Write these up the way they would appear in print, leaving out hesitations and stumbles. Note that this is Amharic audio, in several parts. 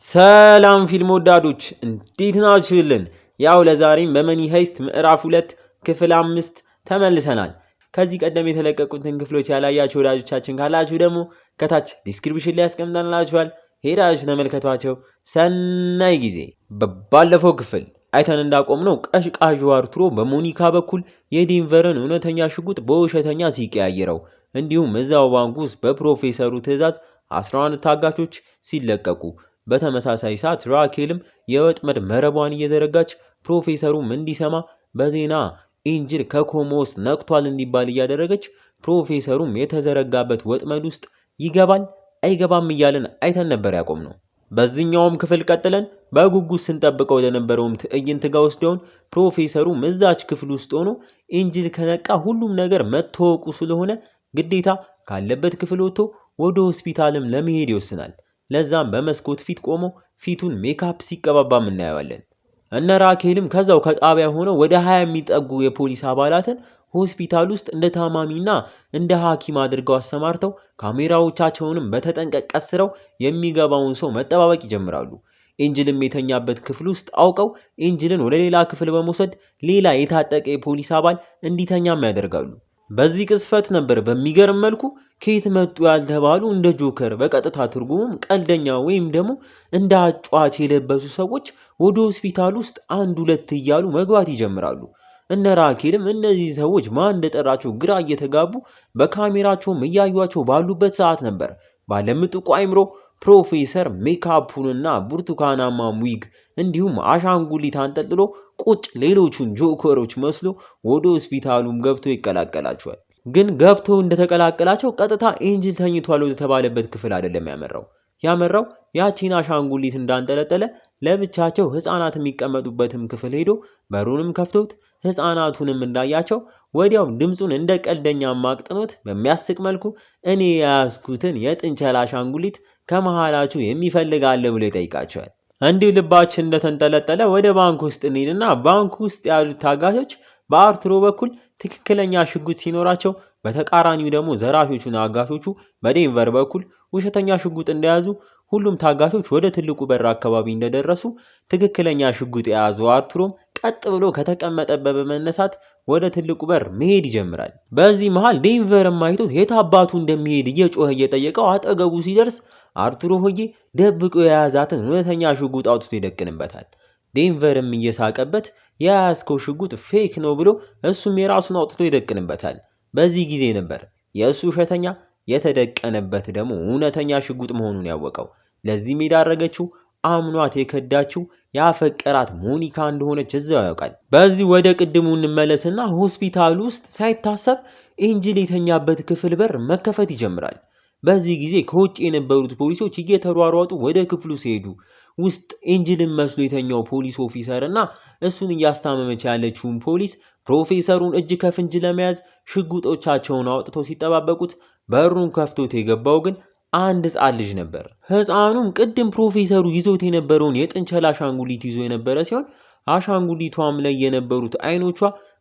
ሰላም ፊልም ወዳዶች እንዴት ናችሁልን? ያው ለዛሬም በመኒ ሄይስት ምዕራፍ 2 ክፍል 5 ተመልሰናል። ከዚህ ቀደም የተለቀቁትን ክፍሎች ያላያችሁ ወዳጆቻችን ካላችሁ ደግሞ ከታች ዲስክሪፕሽን ላይ ያስቀምጠንላችኋል። ሄዳችሁ ተመልከቷቸው። ሰናይ ጊዜ። ባለፈው ክፍል አይተን እንዳቆምነው ቀሽቃዡ አርቱሮ በሞኒካ በኩል የዴንቨርን እውነተኛ ሽጉጥ በውሸተኛ ሲቀያየረው፣ እንዲሁም እዛው ባንክ ውስጥ በፕሮፌሰሩ ትዕዛዝ 11 ታጋቾች ሲለቀቁ በተመሳሳይ ሰዓት ራኬልም የወጥመድ መረቧን እየዘረጋች ፕሮፌሰሩም እንዲሰማ በዜና ኢንጅል ከኮማ ውስጥ ነቅቷል እንዲባል እያደረገች ፕሮፌሰሩም የተዘረጋበት ወጥመድ ውስጥ ይገባል አይገባም እያለን አይተን ነበር ያቆምነው። በዚህኛውም ክፍል ቀጥለን በጉጉት ስንጠብቀው ወደነበረውም ትዕይንት ጋር ወስደውን ፕሮፌሰሩም እዛች ክፍል ውስጥ ሆኖ ኢንጅል ከነቃ ሁሉም ነገር መታወቁ ስለሆነ ግዴታ ካለበት ክፍል ወጥቶ ወደ ሆስፒታልም ለመሄድ ይወስናል። ለዛም በመስኮት ፊት ቆሞ ፊቱን ሜካፕ ሲቀባባም እናየዋለን። እነ ራኬልም ከዛው ከጣቢያ ሆነው ወደ 20 የሚጠጉ የፖሊስ አባላትን ሆስፒታል ውስጥ እንደ ታማሚና እንደ ሐኪም አድርገው አሰማርተው ካሜራዎቻቸውንም በተጠንቀቅ ቀስረው የሚገባውን ሰው መጠባበቅ ይጀምራሉ። ኢንጅልም የተኛበት ክፍል ውስጥ አውቀው ኢንጅልን ወደ ሌላ ክፍል በመውሰድ ሌላ የታጠቀ የፖሊስ አባል እንዲተኛም ያደርጋሉ። በዚህ ቅስፈት ነበር በሚገርም መልኩ ከየት መጡ ያልተባሉ እንደ ጆከር በቀጥታ ትርጉሙም ቀልደኛ ወይም ደግሞ እንደ አጫዋች የለበሱ ሰዎች ወደ ሆስፒታል ውስጥ አንድ ሁለት እያሉ መግባት ይጀምራሉ። እነ ራኬልም እነዚህ ሰዎች ማን እንደጠራቸው ግራ እየተጋቡ በካሜራቸውም እያዩቸው ባሉበት ሰዓት ነበር ባለምጥቁ አይምሮ ፕሮፌሰር ሜካፑንና ብርቱካናማ ዊግ እንዲሁም አሻንጉሊት አንጠልጥሎ ቁጭ ሌሎቹን ጆከሮች መስሎ ወደ ሆስፒታሉም ገብቶ ይቀላቀላቸዋል። ግን ገብቶ እንደተቀላቀላቸው ቀጥታ ኤንጅል ተኝቷል ወደ ተባለበት ክፍል አይደለም ያመራው ያቺን አሻንጉሊት እንዳንጠለጠለ ለብቻቸው ህፃናት የሚቀመጡበትም ክፍል ሄዶ በሩንም ከፍቶት ህፃናቱንም እንዳያቸው ወዲያው ድምፁን እንደ ቀልደኛ ማቅጥኖት በሚያስቅ መልኩ እኔ የያዝኩትን የጥንቸል አሻንጉሊት ከመሃላችሁ የሚፈልግ አለ ብሎ ይጠይቃቸዋል። እንዲሁ ልባችን እንደተንጠለጠለ ወደ ባንክ ውስጥ እንሄድና ባንክ ውስጥ ያሉት ታጋቾች በአርቱሮ በኩል ትክክለኛ ሽጉጥ ሲኖራቸው፣ በተቃራኒው ደግሞ ዘራፊዎቹና አጋቾቹ በዴንቨር በኩል ውሸተኛ ሽጉጥ እንደያዙ ሁሉም ታጋቾች ወደ ትልቁ በር አካባቢ እንደደረሱ ትክክለኛ ሽጉጥ የያዘው አርቱሮም ቀጥ ብሎ ከተቀመጠበት በመነሳት ወደ ትልቁ በር መሄድ ይጀምራል። በዚህ መሃል ዴንቨርም አይቶት የት አባቱ እንደሚሄድ እየጮኸ እየጠየቀው አጠገቡ ሲደርስ አርቱሮ ሆዬ ደብቆ የያዛትን እውነተኛ ሽጉጥ አውጥቶ ይደቅንበታል። ዴንቨርም እየሳቀበት የያዝከው ሽጉጥ ፌክ ነው ብሎ እሱም የራሱን አውጥቶ ይደቅንበታል። በዚህ ጊዜ ነበር የእሱ ውሸተኛ የተደቀነበት ደግሞ እውነተኛ ሽጉጥ መሆኑን ያወቀው። ለዚህም የዳረገችው አምኗት የከዳችው ያፈቀራት ሞኒካ እንደሆነች እዛው ያውቃል። በዚህ ወደ ቅድሙ እንመለስና ሆስፒታል ውስጥ ሳይታሰብ ኤንጅል የተኛበት ክፍል በር መከፈት ይጀምራል። በዚህ ጊዜ ከውጭ የነበሩት ፖሊሶች እየተሯሯጡ ወደ ክፍሉ ሲሄዱ ውስጥ ኤንጅልን መስሎ የተኛው ፖሊስ ኦፊሰር እና እሱን እያስታመመች ያለችውን ፖሊስ ፕሮፌሰሩን እጅ ከፍንጅ ለመያዝ ሽጉጦቻቸውን አውጥተው ሲጠባበቁት በሩን ከፍቶት የገባው ግን አንድ ህፃን ልጅ ነበር። ህፃኑም ቅድም ፕሮፌሰሩ ይዞት የነበረውን የጥንቸል አሻንጉሊት ይዞ የነበረ ሲሆን አሻንጉሊቷም ላይ የነበሩት አይኖቿ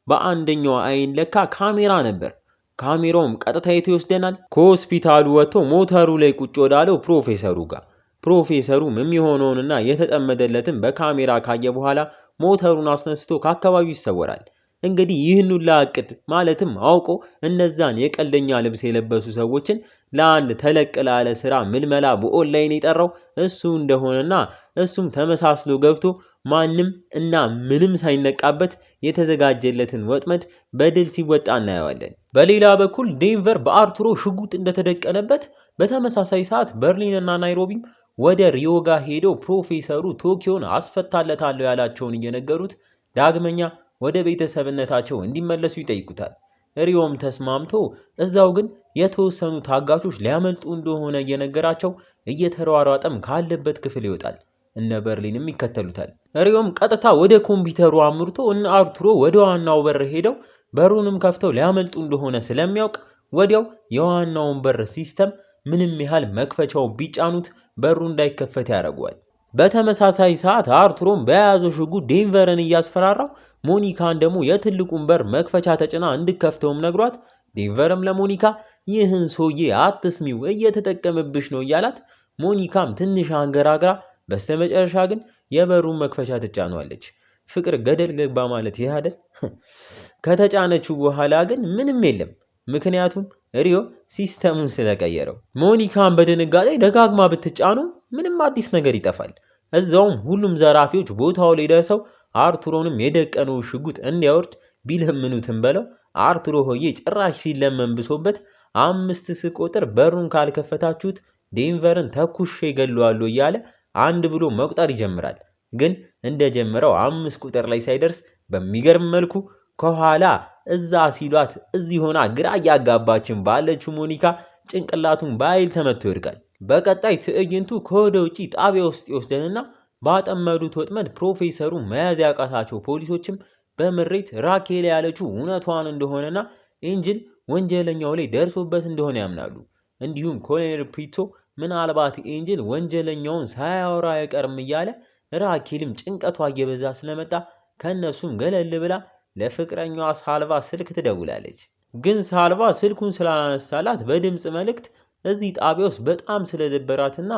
በአንደኛው አይን ለካ ካሜራ ነበር። ካሜራውም ቀጥታ የት ይወስደናል? ከሆስፒታሉ ወጥቶ ሞተሩ ላይ ቁጭ ወዳለው ፕሮፌሰሩ ጋር። ፕሮፌሰሩም የሚሆነውንና የተጠመደለትን በካሜራ ካየ በኋላ ሞተሩን አስነስቶ ከአካባቢው ይሰወራል። እንግዲህ ይህን ሁሉ እቅድ ማለትም አውቆ እነዛን የቀልደኛ ልብስ የለበሱ ሰዎችን ለአንድ ተለቅ ላለ ስራ ምልመላ በኦንላይን የጠራው እሱ እንደሆነና እሱም ተመሳስሎ ገብቶ ማንም እና ምንም ሳይነቃበት የተዘጋጀለትን ወጥመድ በድል ሲወጣ እናየዋለን። በሌላ በኩል ዴንቨር በአርቱሮ ሽጉጥ እንደተደቀነበት በተመሳሳይ ሰዓት በርሊን እና ናይሮቢም ወደ ሪዮ ጋር ሄደው ፕሮፌሰሩ ቶኪዮን አስፈታለታለሁ ያላቸውን እየነገሩት ዳግመኛ ወደ ቤተሰብነታቸው እንዲመለሱ ይጠይቁታል። ሪዮም ተስማምቶ እዛው ግን የተወሰኑ ታጋቾች ሊያመልጡ እንደሆነ እየነገራቸው እየተሯሯጠም ካለበት ክፍል ይወጣል። እነ በርሊንም ይከተሉታል። ሪዮም ቀጥታ ወደ ኮምፒውተሩ አምርቶ እነ አርቱሮ ወደ ዋናው በር ሄደው በሩንም ከፍተው ሊያመልጡ እንደሆነ ስለሚያውቅ ወዲያው የዋናውን በር ሲስተም ምንም ያህል መክፈቻው ቢጫኑት በሩ እንዳይከፈት ያደርገዋል። በተመሳሳይ ሰዓት አርቱሮም በያዘው ሽጉጥ ዴንቨርን እያስፈራራው ሞኒካን ደግሞ የትልቁን በር መክፈቻ ተጭና እንድከፍተውም ነግሯት ዴንቨርም ለሞኒካ ይህን ሰውዬ አትስሚው እየተጠቀመብሽ ነው እያላት ሞኒካም ትንሽ አንገራግራ በስተመጨረሻ ግን የበሩን መክፈቻ ትጫኗለች። ፍቅር ገደል ገባ ማለት ይህ አይደል? ከተጫነችው በኋላ ግን ምንም የለም። ምክንያቱም ሪዮ ሲስተሙን ስለቀየረው። ሞኒካን በድንጋጤ ደጋግማ ብትጫኑ ምንም አዲስ ነገር ይጠፋል። እዛውም ሁሉም ዘራፊዎች ቦታው ላይ ደርሰው አርቱሮንም የደቀነው ሽጉጥ እንዲያወርድ ቢለምኑትም በለው አርቱሮ ሆዬ ጭራሽ ሲለመን ብሶበት 5 ስቆጥር በሩን ካልከፈታችሁት ዴንቨርን ተኩሼ ገለዋለሁ እያለ 1 ብሎ መቁጠር ይጀምራል። ግን እንደጀመረው 5 ቁጥር ላይ ሳይደርስ በሚገርም መልኩ ከኋላ እዛ ሲሏት እዚህ ሆና ግራ እያጋባችን ባለችው ሞኒካ ጭንቅላቱን በኃይል ተመቶ ይወድቃል። በቀጣይ ትዕይንቱ ከወደ ውጪ ጣቢያ ውስጥ ይወስደንና ባጠመዱት ወጥመድ ፕሮፌሰሩ መያዝ ያቃታቸው ፖሊሶችም በምሬት ራኬል ያለችው እውነቷን እንደሆነና ኤንጅል ወንጀለኛው ላይ ደርሶበት እንደሆነ ያምናሉ። እንዲሁም ኮሎኔል ፕሪቶ ምናልባት ኤንጅል ወንጀለኛውን ሳያወራ አይቀርም እያለ ራኬልም ጭንቀቷ እየበዛ ስለመጣ ከነሱም ገለል ብላ ለፍቅረኛዋ ሳልቫ ስልክ ትደውላለች። ግን ሳልቫ ስልኩን ስላላነሳላት በድምፅ መልእክት እዚህ ጣቢያ ውስጥ በጣም ስለደበራትና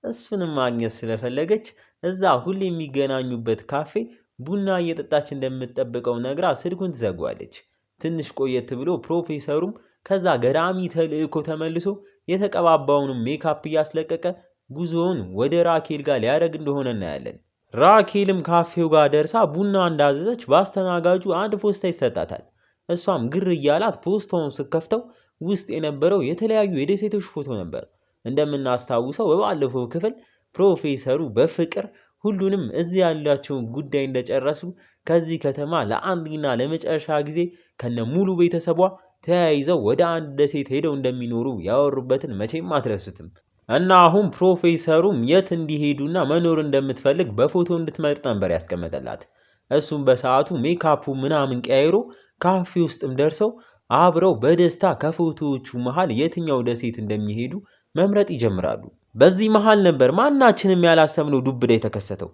እሱንም ማግኘት ስለፈለገች እዛ ሁሌ የሚገናኙበት ካፌ ቡና እየጠጣች እንደምትጠብቀው ነግራ ስልኩን ትዘጓለች። ትንሽ ቆየት ብሎ ፕሮፌሰሩም ከዛ ገራሚ ተልእኮ ተመልሶ የተቀባባውንም ሜካፕ እያስለቀቀ ጉዞውን ወደ ራኬል ጋር ሊያደርግ እንደሆነ እናያለን። ራኬልም ካፌው ጋር ደርሳ ቡና እንዳዘዘች በአስተናጋጁ አንድ ፖስታ ይሰጣታል። እሷም ግር እያላት ፖስታውን ስከፍተው ውስጥ የነበረው የተለያዩ የደሴቶች ፎቶ ነበር። እንደምናስታውሰው በባለፈው ክፍል ፕሮፌሰሩ በፍቅር ሁሉንም እዚህ ያላቸውን ጉዳይ እንደጨረሱ ከዚህ ከተማ ለአንድና ለመጨረሻ ጊዜ ከነ ሙሉ ቤተሰቧ ተያይዘው ወደ አንድ ደሴት ሄደው እንደሚኖሩ ያወሩበትን መቼም አትረሱትም። እና አሁን ፕሮፌሰሩም የት እንዲሄዱና መኖር እንደምትፈልግ በፎቶ እንድትመርጥ ነበር ያስቀመጠላት። እሱም በሰዓቱ ሜካፑ ምናምን ቀያይሮ ካፌ ውስጥም ደርሰው አብረው በደስታ ከፎቶዎቹ መሃል የትኛው ደሴት እንደሚሄዱ መምረጥ ይጀምራሉ። በዚህ መሃል ነበር ማናችንም ያላሰብነው ዱብዳ የተከሰተው።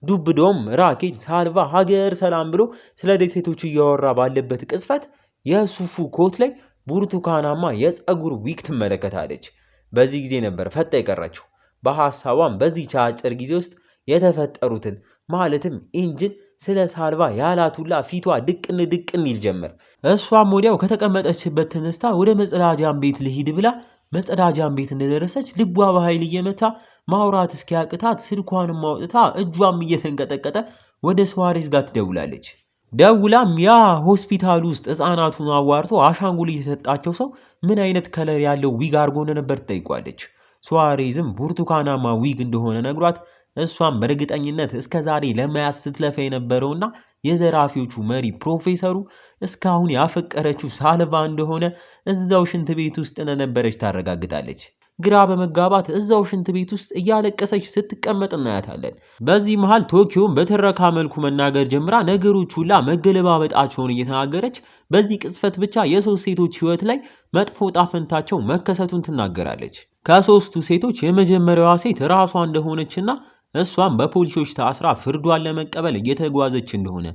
ዱብዳውም ራኬል ሳልቫ ሀገር ሰላም ብሎ ስለ ደሴቶቹ እያወራ ባለበት ቅጽበት የሱፉ ኮት ላይ ብርቱካናማ የፀጉር ዊግ ትመለከታለች። በዚህ ጊዜ ነበር ፈጣ የቀረችው። በሐሳቧም በዚህ አጭር ጊዜ ውስጥ የተፈጠሩትን ማለትም ኤንጅል ስለ ሳልቫ ያላቱላ ፊቷ ድቅን ይል ጀመር። እሷም ወዲያው ከተቀመጠችበት ተነስታ ወደ መጸዳጃም ቤት ልሂድ ብላ መጸዳጃም ቤት እንደደረሰች ልቧ በኃይል እየመታ ማውራት እስኪያቅታት ስልኳንም አውጥታ እጇም እየተንቀጠቀጠ ወደ ሱዋሬዝ ጋር ትደውላለች። ደውላም ያ ሆስፒታል ውስጥ ህፃናቱን አዋርቶ አሻንጉሊት የሰጣቸው ሰው ምን አይነት ከለር ያለው ዊግ አድርጎ እንደነበር ትጠይቋለች። ሱዋሬዝም ብርቱካናማ ዊግ እንደሆነ ነግሯት እሷም በእርግጠኝነት እስከ ዛሬ ለመያዝ ስትለፋ የነበረውና የዘራፊዎቹ መሪ ፕሮፌሰሩ እስካሁን ያፈቀረችው ሳልቫ እንደሆነ እዛው ሽንት ቤት ውስጥ እንደነበረች ታረጋግጣለች። ግራ በመጋባት እዛው ሽንት ቤት ውስጥ እያለቀሰች ስትቀመጥ እናያታለን። በዚህ መሃል ቶኪዮም በትረካ መልኩ መናገር ጀምራ ነገሮች ሁላ መገለባበጣቸውን እየተናገረች በዚህ ቅጽበት ብቻ የሶስት ሴቶች ህይወት ላይ መጥፎ ጣፈንታቸው መከሰቱን ትናገራለች። ከሶስቱ ሴቶች የመጀመሪያዋ ሴት ራሷ እንደሆነችና እሷም በፖሊሶች ታስራ ፍርዷን ለመቀበል እየተጓዘች እንደሆነ፣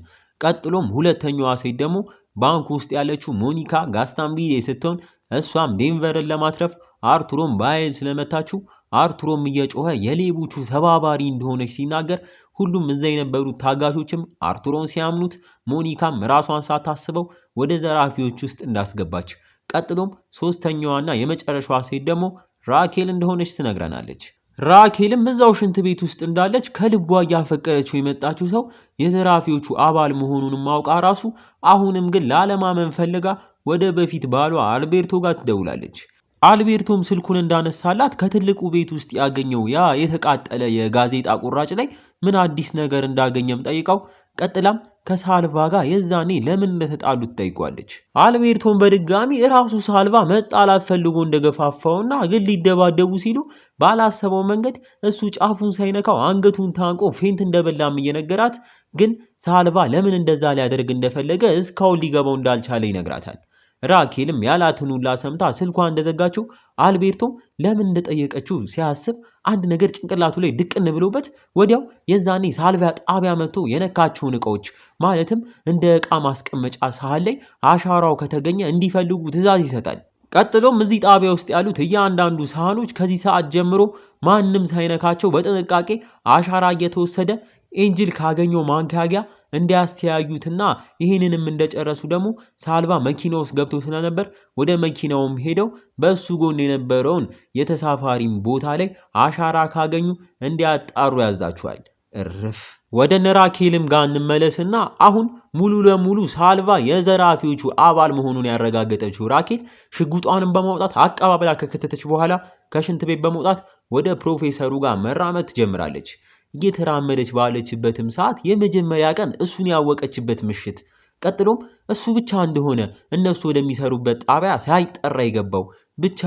ቀጥሎም ሁለተኛዋ ሴት ደግሞ ባንክ ውስጥ ያለችው ሞኒካ ጋስታምቢዴ ስትሆን እሷም ዴንቨርን ለማትረፍ አርቱሮም በኃይል ስለመታችው አርቱሮም እየጮኸ የሌቦቹ ተባባሪ እንደሆነች ሲናገር ሁሉም እዛ የነበሩት ታጋቾችም አርቱሮን ሲያምኑት ሞኒካም ራሷን ሳታስበው ወደ ዘራፊዎች ውስጥ እንዳስገባች፣ ቀጥሎም ሶስተኛዋና የመጨረሻዋ ሴት ደግሞ ራኬል እንደሆነች ትነግረናለች። ራኬልም እዛው ሽንት ቤት ውስጥ እንዳለች ከልቧ እያፈቀረችው የመጣችው ሰው የዘራፊዎቹ አባል መሆኑንም ማውቃ ራሱ አሁንም ግን ላለማመን ፈልጋ ወደ በፊት ባሏ አልቤርቶ ጋር ትደውላለች። አልቤርቶም ስልኩን እንዳነሳላት ከትልቁ ቤት ውስጥ ያገኘው ያ የተቃጠለ የጋዜጣ ቁራጭ ላይ ምን አዲስ ነገር እንዳገኘም ጠይቀው ቀጥላም ከሳልቫ ጋር የዛኔ ለምን እንደተጣሉት ጠይቋለች። አልቤርቶም በድጋሚ እራሱ ሳልቫ መጣላት ፈልጎ እንደገፋፋውና ግን ሊደባደቡ ሲሉ ባላሰበው መንገድ እሱ ጫፉን ሳይነካው አንገቱን ታንቆ ፌንት እንደበላም እየነገራት ግን ሳልቫ ለምን እንደዛ ሊያደርግ እንደፈለገ እስካሁን ሊገባው እንዳልቻለ ይነግራታል። ራኬልም ያላትን ሁላ ሰምታ ስልኳ እንደዘጋችው አልቤርቶም ለምን እንደጠየቀችው ሲያስብ አንድ ነገር ጭንቅላቱ ላይ ድቅን ብሎበት ወዲያው የዛኔ ሳልቫ ጣቢያ መጥቶ የነካቸውን እቃዎች ማለትም እንደ እቃ ማስቀመጫ ሳህን ላይ አሻራው ከተገኘ እንዲፈልጉ ትዕዛዝ ይሰጣል። ቀጥሎም እዚህ ጣቢያ ውስጥ ያሉት እያንዳንዱ ሳህኖች ከዚህ ሰዓት ጀምሮ ማንም ሳይነካቸው በጥንቃቄ አሻራ እየተወሰደ ኤንጅል ካገኘው ማንኪያ እንዲያስተያዩትና ይህንንም እንደጨረሱ ደግሞ ሳልቫ መኪና ውስጥ ገብቶ ስለነበር ወደ መኪናውም ሄደው በሱ ጎን የነበረውን የተሳፋሪም ቦታ ላይ አሻራ ካገኙ እንዲያጣሩ ያዛቸዋል። እርፍ። ወደ ራኬልም ጋር እንመለስና አሁን ሙሉ ለሙሉ ሳልቫ የዘራፊዎቹ አባል መሆኑን ያረጋገጠችው ራኬል ሽጉጧንም በማውጣት አቀባበላ ከከተተች በኋላ ከሽንት ቤት በመውጣት ወደ ፕሮፌሰሩ ጋር መራመድ ትጀምራለች። እየተራመደች ባለችበትም ሰዓት የመጀመሪያ ቀን እሱን ያወቀችበት ምሽት። ቀጥሎም እሱ ብቻ እንደሆነ እነሱ ወደሚሰሩበት ጣቢያ ሳይጠራ የገባው ብቻ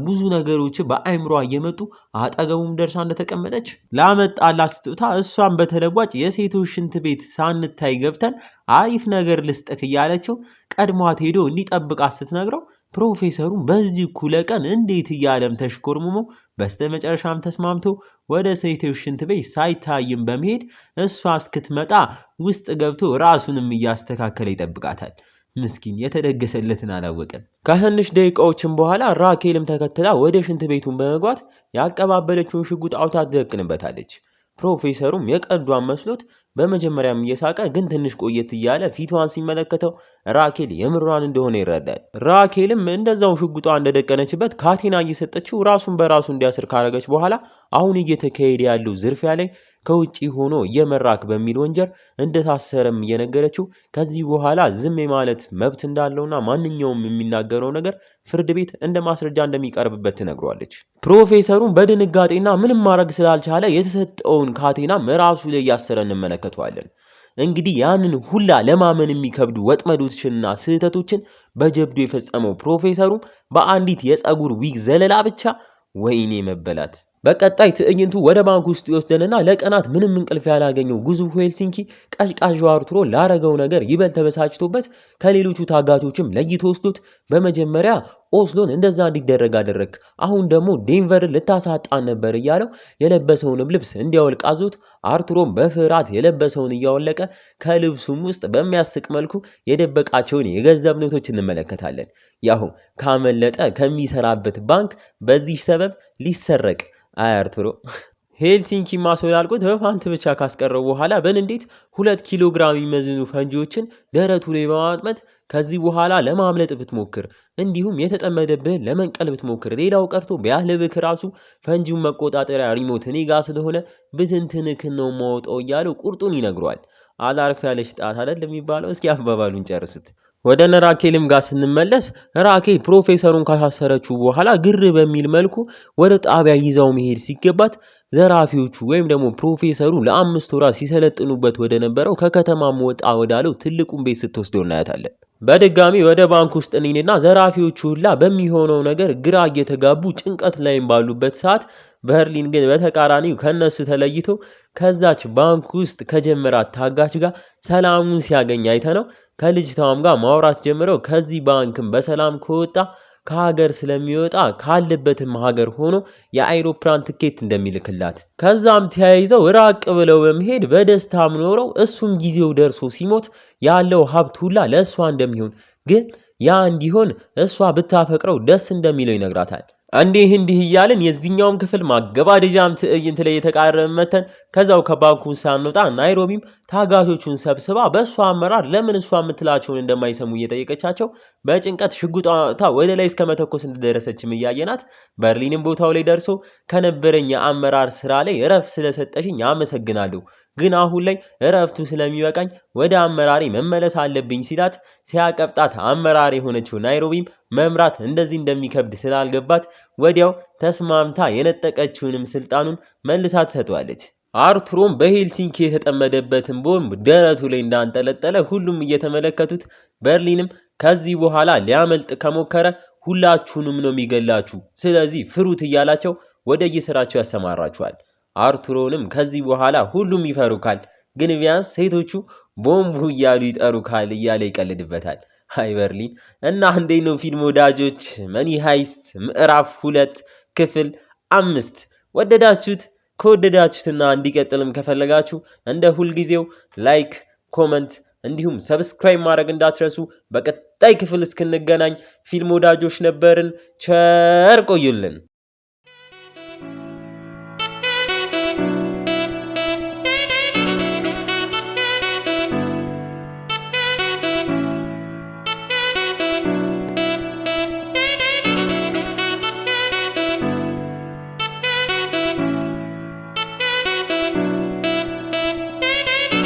ብዙ ነገሮች በአይምሯ እየመጡ አጠገቡም ደርሳ እንደተቀመጠች ላመጣላት ስጦታ እሷን በተለዋጭ የሴቶች ሽንት ቤት ሳንታይ ገብተን አሪፍ ነገር ልስጥክ እያለችው ቀድሟት ሄዶ እንዲጠብቃት ስትነግረው ፕሮፌሰሩም በዚህ እኩለ ቀን እንዴት እያለም ተሽኮርሙሞ በስተመጨረሻም ተስማምቶ ወደ ሴቶች ሽንት ቤት ሳይታይም በመሄድ እሷ እስክትመጣ ውስጥ ገብቶ ራሱንም እያስተካከለ ይጠብቃታል። ምስኪን የተደገሰለትን አላወቀም። ከትንሽ ደቂቃዎችም በኋላ ራኬልም ተከትላ ወደ ሽንት ቤቱን በመግባት ያቀባበለችውን ሽጉጥ አውታ ትደቅንበታለች። ፕሮፌሰሩም የቀዷን መስሎት በመጀመሪያም እየሳቀ ግን ትንሽ ቆየት እያለ ፊቷን ሲመለከተው ራኬል የምሯን እንደሆነ ይረዳል። ራኬልም እንደዛው ሽጉጧ እንደደቀነችበት ካቴና እየሰጠችው ራሱን በራሱ እንዲያስር ካረገች በኋላ አሁን እየተካሄደ ያለው ዝርፊያ ላይ ከውጪ ሆኖ የመራክ በሚል ወንጀል እንደታሰረም እየነገረችው ከዚህ በኋላ ዝም ማለት መብት እንዳለውና ማንኛውም የሚናገረው ነገር ፍርድ ቤት እንደ ማስረጃ እንደሚቀርብበት ትነግሯለች። ፕሮፌሰሩም በድንጋጤና ምንም ማድረግ ስላልቻለ የተሰጠውን ካቴና ራሱ ላይ ያሰረ እንመለከተዋለን። እንግዲህ ያንን ሁላ ለማመን የሚከብዱ ወጥመዶችንና ስህተቶችን በጀብዱ የፈጸመው ፕሮፌሰሩም በአንዲት የፀጉር ዊግ ዘለላ ብቻ ወይኔ መበላት። በቀጣይ ትዕይንቱ ወደ ባንክ ውስጥ ይወስደንና ለቀናት ምንም እንቅልፍ ያላገኘው ግዙፉ ሄልሲንኪ ቀዥቃዣው አርቱሮ ላረገው ነገር ይበልጥ ተበሳጭቶበት ከሌሎቹ ታጋቾችም ለይቶ ወስዶት በመጀመሪያ ኦስሎን እንደዛ እንዲደረግ አደረክ፣ አሁን ደግሞ ዴንቨርን ልታሳጣን ነበር እያለው የለበሰውንም ልብስ እንዲያወልቅ አዞት አርቱሮም በፍርሃት የለበሰውን እያወለቀ ከልብሱም ውስጥ በሚያስቅ መልኩ የደበቃቸውን የገንዘብ ኖቶች እንመለከታለን። ያው ካመለጠ ከሚሰራበት ባንክ በዚህ ሰበብ ሊሰረቅ አርቱሮ ሄልሲንኪ ማስወላልቆት በፋንት ብቻ ካስቀረው በኋላ በንዴት 2 ኪሎ ግራም የሚመዝኑ ፈንጂዎችን ደረቱ ላይ በማጥመት ከዚህ በኋላ ለማምለጥ ብትሞክር እንዲሁም የተጠመደብህ ለመንቀል ብትሞክር ሌላው ቀርቶ ቢያህልብክ ራሱ ፈንጂውን መቆጣጠሪያ ሪሞት እኔ ጋር ስለሆነ ብትንትንክን ነው ማውጣው እያለው ቁርጡን ይነግሯል። አላርፍ ያለች ጣት አይደል የሚባለው። እስኪ አባባሉን ጨርሱት። ወደ ራኬልም ጋር ስንመለስ ራኬል ፕሮፌሰሩን ካሳሰረችው በኋላ ግር በሚል መልኩ ወደ ጣቢያ ይዛው መሄድ ሲገባት ዘራፊዎቹ ወይም ደግሞ ፕሮፌሰሩ ለ5 ወራት ሲሰለጥኑበት ወደ ነበረው ከከተማም ወጣ ወዳለው ትልቁን ቤት ስትወስደው እናያታለን። በድጋሚ ወደ ባንክ ውስጥ እንሂድና ዘራፊዎቹ ሁላ በሚሆነው ነገር ግራ እየተጋቡ ጭንቀት ላይም ባሉበት ሰዓት በርሊን ግን በተቃራኒው ከነሱ ተለይቶ ከዛች ባንክ ውስጥ ከጀመራት ታጋች ጋር ሰላሙን ሲያገኝ አይተነው ከልጅቷም ጋር ማውራት ጀምረው ከዚህ ባንክም በሰላም ከወጣ ከሀገር ስለሚወጣ ካለበትም ሀገር ሆኖ የአይሮፕላን ትኬት እንደሚልክላት ከዛም ተያይዘው ራቅ ብለው በመሄድ በደስታም ኖረው እሱም ጊዜው ደርሶ ሲሞት ያለው ሀብት ሁላ ለእሷ እንደሚሆን ግን ያ እንዲሆን እሷ ብታፈቅረው ደስ እንደሚለው ይነግራታል። እንዲህ እያልን የዚህኛውም ክፍል ማገባደጃም ትዕይንት ላይ የተቃረበ መተን ከዛው ከባንኩ ሳንወጣ ናይሮቢም ታጋቾቹን ሰብስባ በእሷ አመራር ለምን እሷ የምትላቸውን እንደማይሰሙ እየጠየቀቻቸው በጭንቀት ሽጉጣታ ወደ ላይ እስከ መተኮስ እንደደረሰችም እያየናት በርሊንም ቦታው ላይ ደርሶ ከነበረኝ የአመራር ስራ ላይ እረፍት ስለሰጠሽኝ አመሰግናለሁ፣ ግን አሁን ላይ እረፍቱ ስለሚበቃኝ ወደ አመራሪ መመለስ አለብኝ ሲላት ሲያቀብጣት አመራሪ የሆነችው ናይሮቢም መምራት እንደዚህ እንደሚከብድ ስላልገባት ወዲያው ተስማምታ የነጠቀችውንም ስልጣኑን መልሳ ትሰጠዋለች። አርቱሮም በሄልሲንኪ የተጠመደበትን ቦምብ ደረቱ ላይ እንዳንጠለጠለ ሁሉም እየተመለከቱት በርሊንም ከዚህ በኋላ ሊያመልጥ ከሞከረ ሁላችሁንም ነው የሚገላችሁ፣ ስለዚህ ፍሩት እያላቸው ወደ የስራቸው ያሰማራቸዋል። አርቱሮንም ከዚህ በኋላ ሁሉም ይፈሩካል፣ ግን ቢያንስ ሴቶቹ ቦምቡ እያሉ ይጠሩካል እያለ ይቀልድበታል። ሃይ በርሊን እና እንዴት ነው ፊልም ወዳጆች? መኒ ሃይስት ምዕራፍ 2 ክፍል 5 ወደዳችሁት? ከወደዳችሁትና እንዲቀጥልም ከፈለጋችሁ እንደ ሁልጊዜው ላይክ፣ ኮመንት እንዲሁም ሰብስክራይብ ማድረግ እንዳትረሱ። በቀጣይ ክፍል እስክንገናኝ ፊልም ወዳጆች ነበርን። ቸር ቆዩልን።